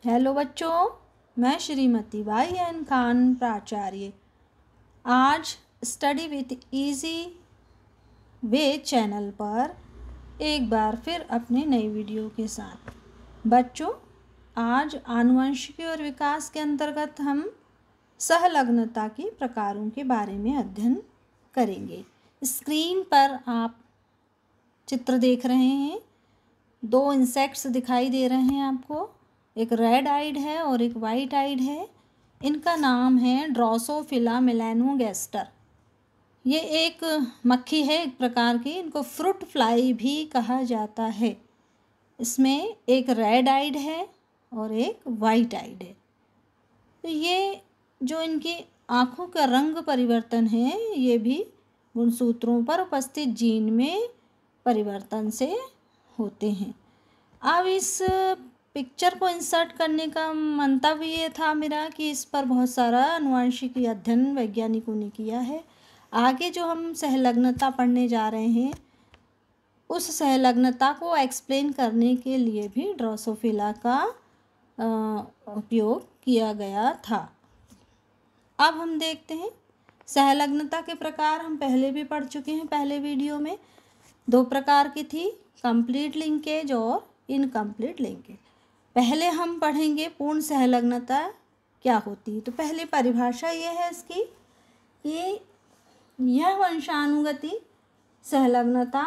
Hello बच्चों, मैं Shrimati YN Khan प्राचार्य आज study with easy way channel पर एक बार फिर अपने नई वीडियो के साथ। बच्चों, आज आनुवंशिकी और विकास के अंतर्गत हम सहलग्नता के प्रकारों के बारे में अध्ययन करेंगे। स्क्रीन पर आप चित्र देख रहे हैं, दो इंसेक्ट्स दिखाई दे रहे हैं आपको। एक रेड आइड है और एक वाइट आइड है। इनका नाम है ड्रोसोफिला मेलानोगैस्टर। ये एक मक्खी है एक प्रकार की। इनको फ्रूट फ्लाई भी कहा जाता है। इसमें एक रेड आइड है और एक वाइट आइड है। तो ये जो इनकी आँखों का रंग परिवर्तन है, ये भी गुणसूत्रों पर उपस्थित जीन में परिवर्तन से होते हैं। अब इस पिक्चर को इंसर्ट करने का मंतव्य ये था मेरा कि इस पर बहुत सारा आनुवंशिकी अध्ययन वैज्ञानिकों ने किया है। आगे जो हम सहलग्नता पढ़ने जा रहे हैं, उस सहलग्नता को एक्सप्लेन करने के लिए भी ड्रोसोफिला का उपयोग किया गया था। अब हम देखते हैं सहलग्नता के प्रकार। हम पहले भी पढ़ चुके हैं। पहले वीडियो में दो प्रकार की थी, कंप्लीट लिंकेज और इनकम्प्लीट लिंकेज। पहले हम पढ़ेंगे पूर्ण सहलग्नता क्या होती है। तो पहले परिभाषा ये है इसकी कि यह वंशानुगति सहलग्नता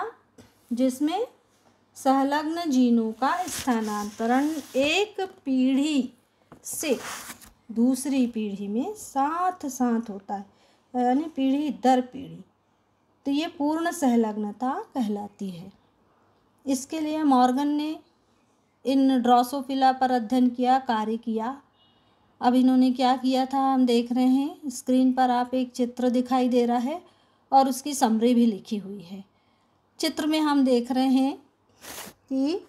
जिसमें सहलग्न जीनों का स्थानांतरण एक पीढ़ी से दूसरी पीढ़ी में साथ साथ होता है, यानी पीढ़ी दर पीढ़ी। तो ये पूर्ण सहलग्नता कहलाती है। इसके लिए मॉर्गन ने इन ड्रोसोफिला पर अध्ययन किया, कार्य किया। अब इन्होंने क्या किया था हम देख रहे हैं। स्क्रीन पर आप एक चित्र दिखाई दे रहा है और उसकी समरी भी लिखी हुई है। चित्र में हम देख रहे हैं कि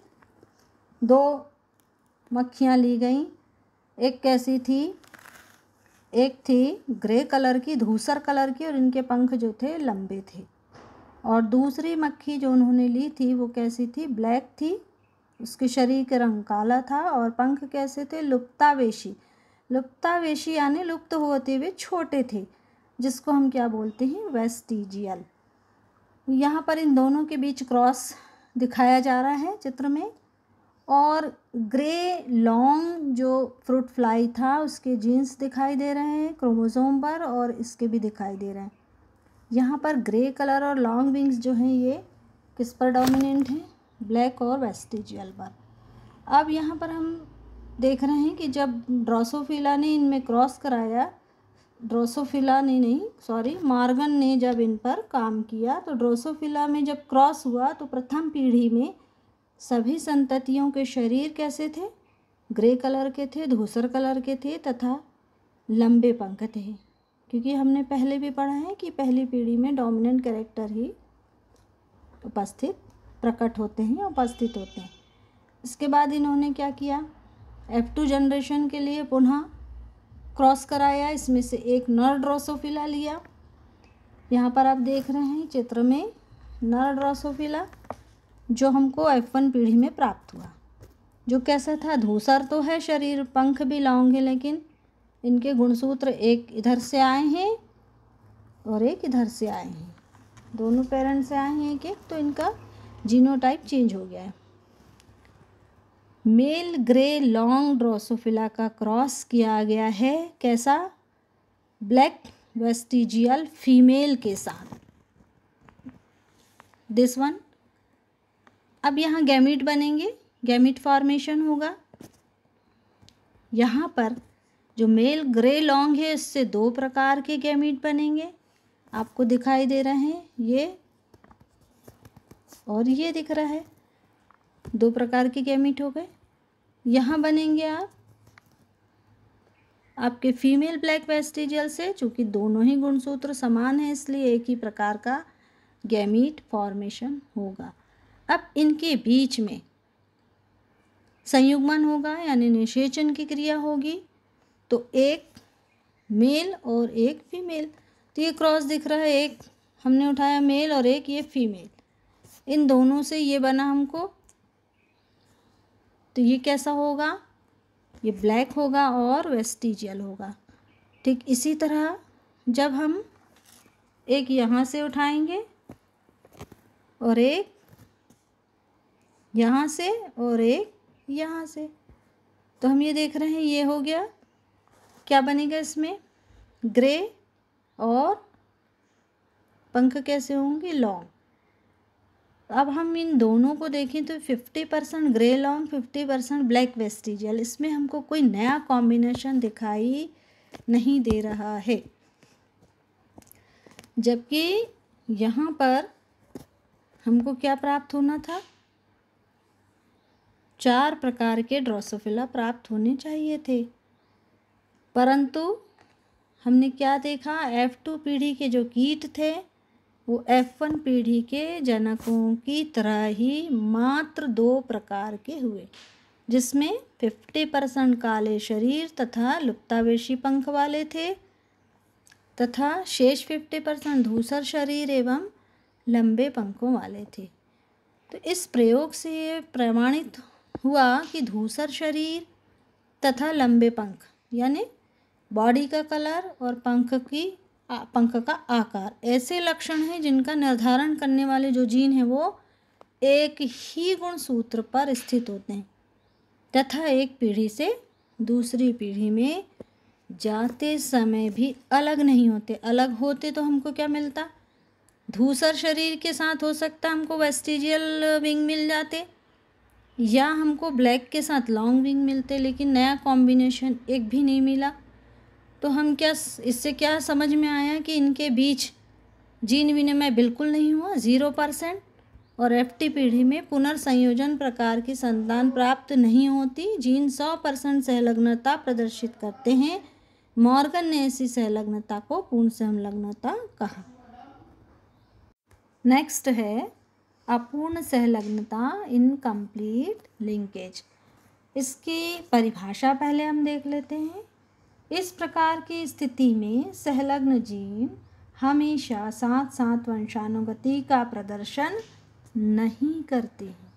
दो मक्खियाँ ली गई। एक कैसी थी, एक थी ग्रे कलर की, धूसर कलर की, और इनके पंख जो थे लंबे थे। और दूसरी मक्खी जो उन्होंने ली थी वो कैसी थी, ब्लैक थी। उसके शरीर का रंग काला था और पंख कैसे थे, लुप्तावेशी। लुप्तावेशी यानी लुप्त होते हुए छोटे थे, जिसको हम क्या बोलते हैं, वेस्टिजियल। यहाँ पर इन दोनों के बीच क्रॉस दिखाया जा रहा है चित्र में। और ग्रे लॉन्ग जो फ्रूट फ्लाई था उसके जीन्स दिखाई दे रहे हैं क्रोमोसोम पर, और इसके भी दिखाई दे रहे हैं। यहाँ पर ग्रे कलर और लॉन्ग विंग्स जो हैं ये किस पर डोमिनेंट हैं, ब्लैक और वेस्टिजियल पर। अब यहाँ पर हम देख रहे हैं कि जब ड्रोसोफिला ने इनमें क्रॉस कराया, मॉर्गन ने जब इन पर काम किया, तो ड्रोसोफिला में जब क्रॉस हुआ तो प्रथम पीढ़ी में सभी संततियों के शरीर कैसे थे, ग्रे कलर के थे, धूसर कलर के थे तथा लंबे पंख थे। क्योंकि हमने पहले भी पढ़ा है कि पहली पीढ़ी में डोमिनेंट कैरेक्टर ही प्रकट होते हैं, उपस्थित होते हैं। इसके बाद इन्होंने क्या किया, F2 जनरेशन के लिए पुनः क्रॉस कराया। इसमें से एक नर ड्रोसोफिला लिया। यहाँ पर आप देख रहे हैं चित्र में नर ड्रोसोफिला जो हमको F1 पीढ़ी में प्राप्त हुआ। जो कैसा था, धूसर तो है शरीर, पंख भी लॉन्ग है, लेकिन इनके गुणसूत्र एक इधर से आए हैं और एक इधर से आए हैं। दोनों पेरेंट्स से आए हैं एक, तो इनका जीनोटाइप चेंज हो गया है। मेल ग्रे लॉन्ग ड्रोसोफिला का क्रॉस किया गया है कैसा, ब्लैक वेस्टिजियल फीमेल के साथ, दिस वन। अब यहाँ गैमीट बनेंगे, गैमीट फॉर्मेशन होगा। यहाँ पर जो मेल ग्रे लॉन्ग है इससे दो प्रकार के गैमीट बनेंगे, आपको दिखाई दे रहे हैं, ये और ये दिख रहा है। दो प्रकार के गैमीट हो गए। यहाँ बनेंगे आपके फीमेल ब्लैक वेस्टिजियल से, चूँकि दोनों ही गुणसूत्र समान हैं इसलिए एक ही प्रकार का गैमीट फॉर्मेशन होगा। अब इनके बीच में संयुग्मन होगा, यानी निषेचन की क्रिया होगी। तो एक मेल और एक फीमेल, तो ये क्रॉस दिख रहा है, एक हमने उठाया मेल और एक ये फीमेल। इन दोनों से ये बना हमको। तो ये कैसा होगा, ये ब्लैक होगा और वेस्टिजियल होगा। ठीक इसी तरह जब हम एक यहाँ से उठाएंगे और एक यहाँ से और एक यहाँ से, तो हम ये देख रहे हैं ये हो गया, क्या बनेगा इसमें, ग्रे, और पंख कैसे होंगे, लॉन्ग। अब हम इन दोनों को देखें तो 50% ग्रे लॉन्ग, 50% ब्लैक वेस्टिजियल, इसमें हमको कोई नया कॉम्बिनेशन दिखाई नहीं दे रहा है। जबकि यहाँ पर हमको क्या प्राप्त होना था, 4 प्रकार के ड्रोसोफिला प्राप्त होने चाहिए थे, परंतु हमने क्या देखा, F2 पीढ़ी के जो कीट थे वो F1 पीढ़ी के जनकों की तरह ही मात्र 2 प्रकार के हुए, जिसमें 50% काले शरीर तथा लुप्तावेशी पंख वाले थे तथा शेष 50% धूसर शरीर एवं लंबे पंखों वाले थे। तो इस प्रयोग से ये प्रमाणित हुआ कि धूसर शरीर तथा लंबे पंख यानी बॉडी का कलर और पंख का आकार ऐसे लक्षण हैं जिनका निर्धारण करने वाले जो जीन हैं वो एक ही गुणसूत्र पर स्थित होते हैं तथा एक पीढ़ी से दूसरी पीढ़ी में जाते समय भी अलग नहीं होते। अलग होते तो हमको क्या मिलता, धूसर शरीर के साथ हो सकता हमको वेस्टिजियल विंग मिल जाते, या हमको ब्लैक के साथ लॉन्ग विंग मिलते, लेकिन नया कॉम्बिनेशन एक भी नहीं मिला। तो हम क्या, इससे क्या समझ में आया कि इनके बीच जीन विनिमय बिल्कुल नहीं हुआ, 0%, और FT पीढ़ी में पुनर्संयोजन प्रकार की संतान प्राप्त नहीं होती। जीन 100% संलग्नता प्रदर्शित करते हैं। मॉर्गन ने ऐसी संलग्नता को पूर्ण संलग्नता कहा। नेक्स्ट है अपूर्ण संलग्नता, इनकम्प्लीट लिंकेज। इसकी परिभाषा पहले हम देख लेते हैं। इस प्रकार की स्थिति में संलग्न जीन हमेशा साथ साथ वंशानुगति का प्रदर्शन नहीं करते हैं,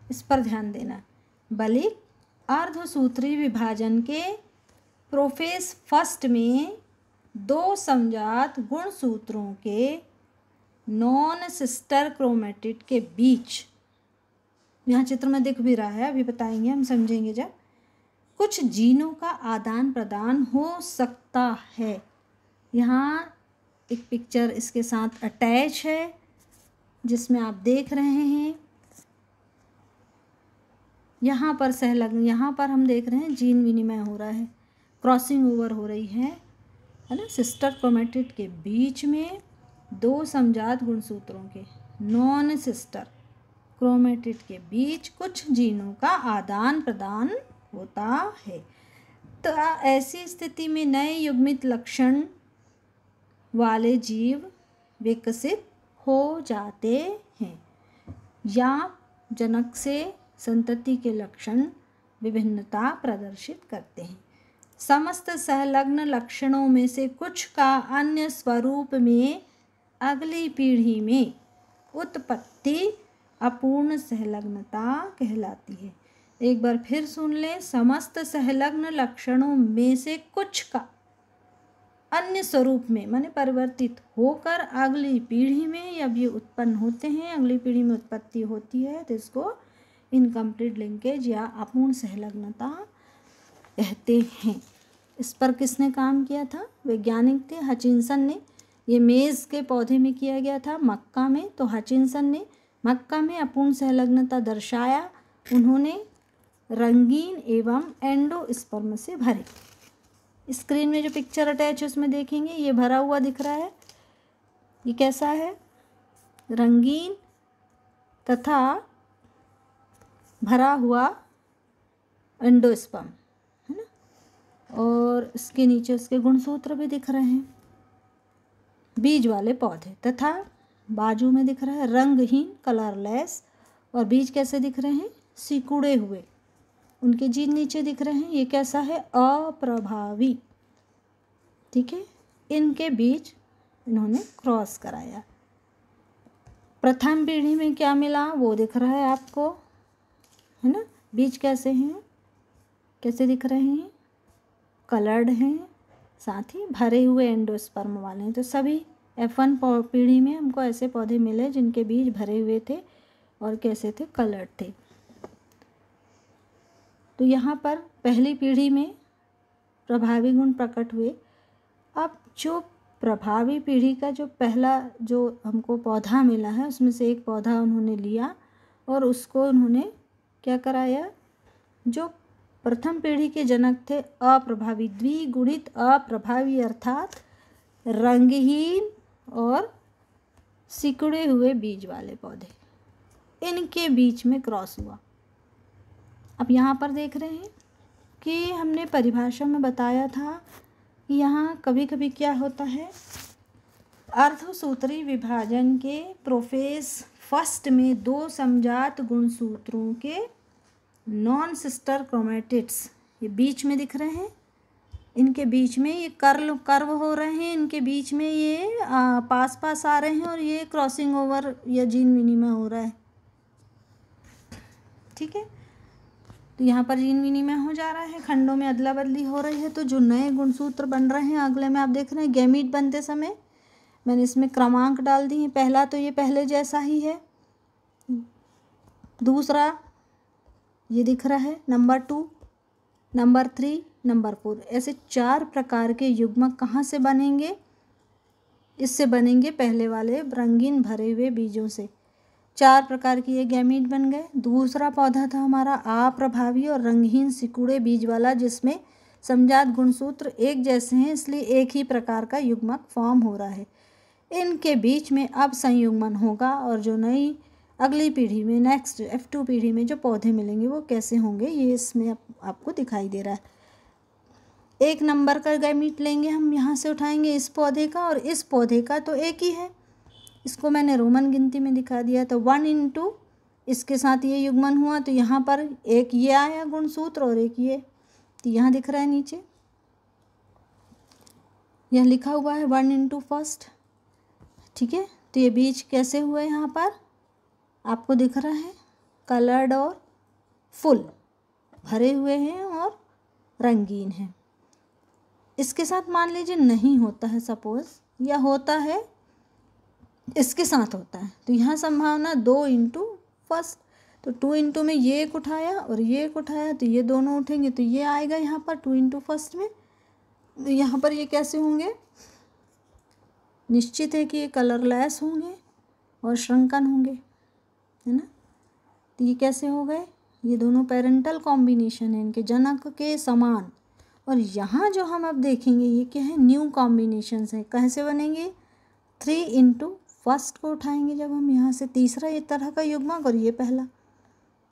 इस पर ध्यान देना, बल्कि अर्धसूत्री विभाजन के प्रोफेस फर्स्ट में 2 समजात गुणसूत्रों के नॉन सिस्टर क्रोमेटिड के बीच, यहाँ चित्र में दिख भी रहा है, अभी बताएंगे, हम समझेंगे जब, कुछ जीनों का आदान प्रदान हो सकता है। यहाँ एक पिक्चर इसके साथ अटैच है जिसमें आप देख रहे हैं, यहाँ पर हम देख रहे हैं जीन विनिमय हो रहा है, क्रॉसिंग ओवर हो रही है ना, सिस्टर क्रोमेटिड के बीच में 2 समजात गुणसूत्रों के नॉन सिस्टर क्रोमेटिड के बीच कुछ जीनों का आदान प्रदान होता है। तो ऐसी स्थिति में नए युग्मित लक्षण वाले जीव विकसित हो जाते हैं, या जनक से संतति के लक्षण विभिन्नता प्रदर्शित करते हैं। समस्त संलग्न लक्षणों में से कुछ का अन्य स्वरूप में अगली पीढ़ी में उत्पत्ति अपूर्ण संलग्नता कहलाती है। एक बार फिर सुन लें, समस्त संलग्न लक्षणों में से कुछ का अन्य स्वरूप में माने परिवर्तित होकर अगली पीढ़ी में अब ये उत्पन्न होते हैं, अगली पीढ़ी में उत्पत्ति होती है, तो इसको इनकम्प्लीट लिंकेज या अपूर्ण संलग्नता कहते हैं। इस पर किसने काम किया था, वैज्ञानिक थे हचिंसन ने। ये मेज़ के पौधे में किया गया था मक्का में, तो हचिंसन ने मक्का में अपूर्ण संलग्नता दर्शाया। उन्होंने रंगीन एवं एंडोस्पर्म से भरे, स्क्रीन में जो पिक्चर अटैच है उसमें देखेंगे ये भरा हुआ दिख रहा है, ये कैसा है, रंगीन तथा भरा हुआ एंडोस्पर्म है ना, और इसके नीचे उसके गुणसूत्र भी दिख रहे हैं। बीज वाले पौधे तथा बाजू में दिख रहा है रंगहीन कलरलेस, और बीज कैसे दिख रहे हैं, सिकुड़े हुए, उनके जीन नीचे दिख रहे हैं। ये कैसा है, अप्रभावी, ठीक है। इनके बीच इन्होंने क्रॉस कराया। प्रथम पीढ़ी में क्या मिला वो दिख रहा है आपको, है ना, बीज कैसे हैं, कैसे दिख रहे हैं, कलर्ड हैं, साथ ही भरे हुए एंडोस्पर्म वाले हैं। तो सभी F1 पीढ़ी में हमको ऐसे पौधे मिले जिनके बीज भरे हुए थे और कैसे थे, कलर्ड थे। तो यहाँ पर पहली पीढ़ी में प्रभावी गुण प्रकट हुए। अब जो प्रभावी पीढ़ी का जो पहला जो हमको पौधा मिला है उसमें से एक पौधा उन्होंने लिया और उसको उन्होंने क्या कराया, जो प्रथम पीढ़ी के जनक थे अप्रभावी, द्विगुणित अप्रभावी अर्थात रंगहीन और सिकुड़े हुए बीज वाले पौधे, इनके बीच में क्रॉस हुआ। अब यहाँ पर देख रहे हैं कि हमने परिभाषा में बताया था कि यहाँ कभी कभी क्या होता है, अर्धसूत्री विभाजन के प्रोफेस फर्स्ट में दो समजात गुणसूत्रों के नॉन सिस्टर क्रोमेटिड्स ये बीच में दिख रहे हैं, इनके बीच में ये कर्व हो रहे हैं, इनके बीच में ये पास पास आ रहे हैं और ये क्रॉसिंग ओवर या जीन विनिमय हो रहा है। ठीक है, तो यहाँ पर जीन विनिमय हो जा रहा है, खंडों में अदला बदली हो रही है। तो जो नए गुणसूत्र बन रहे हैं अगले में आप देख रहे हैं, गैमीट बनते समय मैंने इसमें क्रमांक डाल दी है। पहला तो ये पहले जैसा ही है, दूसरा ये दिख रहा है नंबर 2, नंबर 3, नंबर 4, ऐसे 4 प्रकार के युग्मक कहाँ से बनेंगे, इससे बनेंगे पहले वाले रंगीन भरे हुए बीजों से। 4 प्रकार की ये गैमीट बन गए। दूसरा पौधा था हमारा अप्रभावी और रंगहीन सिकुड़े बीज वाला, जिसमें समजात गुणसूत्र एक जैसे हैं, इसलिए एक ही प्रकार का युग्मक फॉर्म हो रहा है। इनके बीच में अब संयुग्मन होगा और जो नई अगली पीढ़ी में नेक्स्ट F2 पीढ़ी में जो पौधे मिलेंगे वो कैसे होंगे, ये इसमें आपको दिखाई दे रहा है। 1 नंबर का गैमीट लेंगे हम, यहाँ से उठाएंगे इस पौधे का, और इस पौधे का तो एक ही है, इसको मैंने रोमन गिनती में दिखा दिया। तो 1 इंटू इसके साथ ये युग्मन हुआ, तो यहाँ पर एक ये आया गुणसूत्र और एक ये, तो यहाँ दिख रहा है नीचे, यह लिखा हुआ है 1 इंटू फर्स्ट। ठीक है, तो ये बीज कैसे हुए, यहाँ पर आपको दिख रहा है कलर्ड और फुल भरे हुए हैं और रंगीन हैं। इसके साथ मान लीजिए नहीं होता है सपोज, या होता है इसके साथ होता है, तो यहाँ संभावना 2 इंटू फर्स्ट, तो 2 इंटू में ये एक उठाया और ये एक उठाया, तो ये दोनों उठेंगे तो ये आएगा यहाँ पर 2 इंटू फर्स्ट में। तो यहाँ पर ये कैसे होंगे, निश्चित है कि ये कलरलेस होंगे और श्रंकन होंगे, है ना। तो ये कैसे हो गए, ये दोनों पेरेंटल कॉम्बिनेशन है, इनके जनक के समान। और यहाँ जो हम अब देखेंगे ये क्या है, न्यू कॉम्बिनेशंस है। कैसे बनेंगे, 3 इंटू फर्स्ट को उठाएंगे जब हम यहाँ से, तीसरा एक तरह का युग्मक और ये पहला।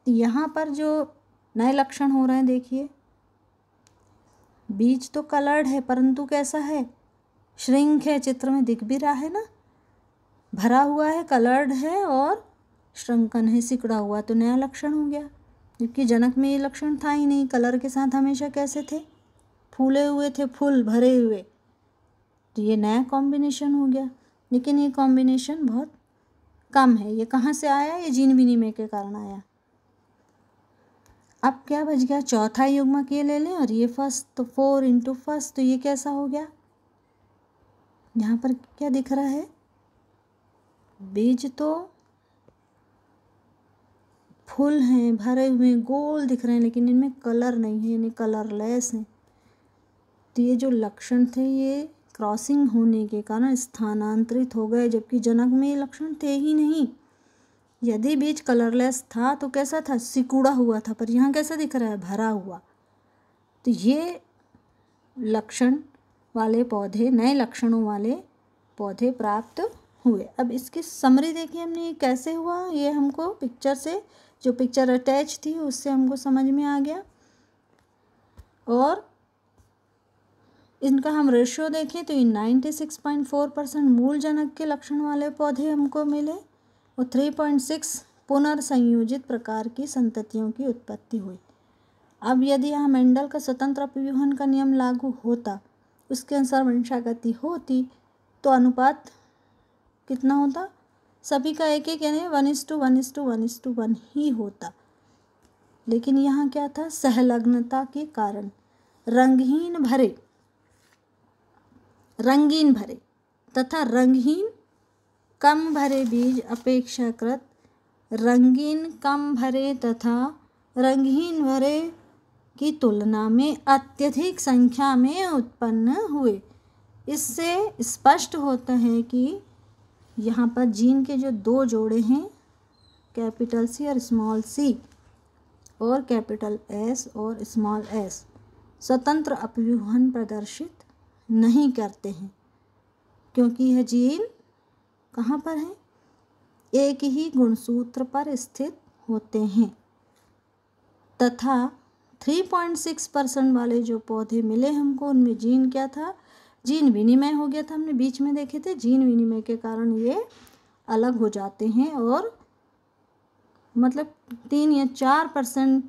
तो यहाँ पर जो नए लक्षण हो रहे हैं देखिए, बीज तो कलर्ड है परंतु कैसा है, श्रिंक है, चित्र में दिख भी रहा है ना, भरा हुआ है, कलर्ड है और श्रंकन है, सिकुड़ा हुआ, तो नया लक्षण हो गया। जबकि जनक में ये लक्षण था ही नहीं, कलर के साथ हमेशा कैसे थे, फूले हुए थे, फूल भरे हुए, तो ये नया कॉम्बिनेशन हो गया। लेकिन ये कॉम्बिनेशन बहुत कम है, ये कहाँ से आया, ये जीन विनिमय के कारण आया। अब क्या बच गया, चौथा युग्मक ये ले लें और ये फर्स्ट, तो 4 इंटू फर्स्ट, तो ये कैसा हो गया, यहाँ पर क्या दिख रहा है, बीज तो फूल हैं, भरे हुए गोल दिख रहे हैं, लेकिन इनमें कलर नहीं है, इन्हें कलरलेस हैं। तो ये जो लक्षण थे ये क्रॉसिंग होने के कारण स्थानांतरित हो गए, जबकि जनक में ये लक्षण थे ही नहीं। यदि बीज कलरलेस था तो कैसा था, सिकुड़ा हुआ था, पर यहाँ कैसा दिख रहा है, भरा हुआ। तो ये लक्षण वाले पौधे, नए लक्षणों वाले पौधे प्राप्त हुए। अब इसकी समरी देखिए हमने, ये कैसे हुआ, ये हमको पिक्चर से, जो पिक्चर अटैच थी उससे हमको समझ में आ गया। और इनका हम रेशियो देखें तो ये 96.4% मूल जनक के लक्षण वाले पौधे हमको मिले और 3.6 पुनर्संयोजित प्रकार की संततियों की उत्पत्ति हुई। अब यदि यहाँ मेंडल का स्वतंत्र अपव्यूहन का नियम लागू होता, उसके अनुसार वंशागति होती, तो अनुपात कितना होता, सभी का एक एक, यानी 1:1:1:1 ही होता। लेकिन यहाँ क्या था, संलग्नता के कारण रंगहीन भरे तथा रंगहीन कम भरे बीज अपेक्षाकृत रंगीन कम भरे तथा रंगहीन भरे की तुलना में अत्यधिक संख्या में उत्पन्न हुए। इससे स्पष्ट होता है कि यहाँ पर जीन के जो दो जोड़े हैं, कैपिटल सी और स्मॉल सी और कैपिटल एस और स्मॉल एस, स्वतंत्र अपव्यूहन प्रदर्शित नहीं करते हैं, क्योंकि यह जीन कहाँ पर है, एक ही गुणसूत्र पर स्थित होते हैं। तथा 3.6% वाले जो पौधे मिले हमको, उनमें जीन क्या था, जीन विनिमय हो गया था। हमने बीच में देखे थे, जीन विनिमय के कारण ये अलग हो जाते हैं और मतलब 3 या 4%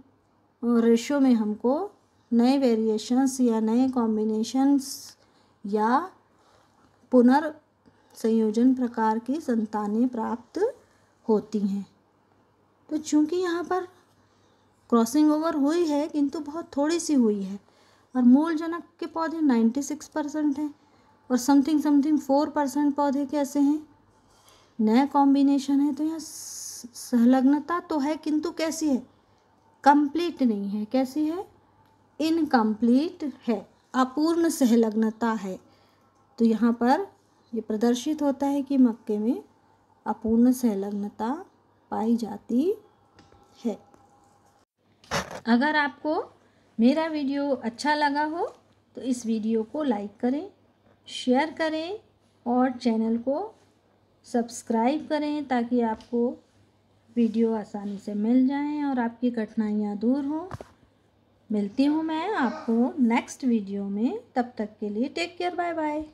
रेशो में हमको नए वेरिएशंस या नए कॉम्बिनेशंस या पुनर्संयोजन प्रकार की संतानें प्राप्त होती हैं। तो चूंकि यहाँ पर क्रॉसिंग ओवर हुई है किंतु बहुत थोड़ी सी हुई है, और मूल जनक के पौधे 96% हैं और समथिंग 4% पौधे कैसे हैं, नया कॉम्बिनेशन है। तो यहाँ संलग्नता तो है किंतु कैसी है, कंप्लीट नहीं है। कैसी है, इनकम्प्लीट है, अपूर्ण संलग्नता है। तो यहाँ पर ये प्रदर्शित होता है कि मक्के में अपूर्ण संलग्नता पाई जाती है। अगर आपको मेरा वीडियो अच्छा लगा हो तो इस वीडियो को लाइक करें, शेयर करें और चैनल को सब्सक्राइब करें, ताकि आपको वीडियो आसानी से मिल जाएं और आपकी कठिनाइयाँ दूर हों। मिलती हूँ मैं आपको नेक्स्ट वीडियो में, तब तक के लिए टेक केयर, बाय बाय।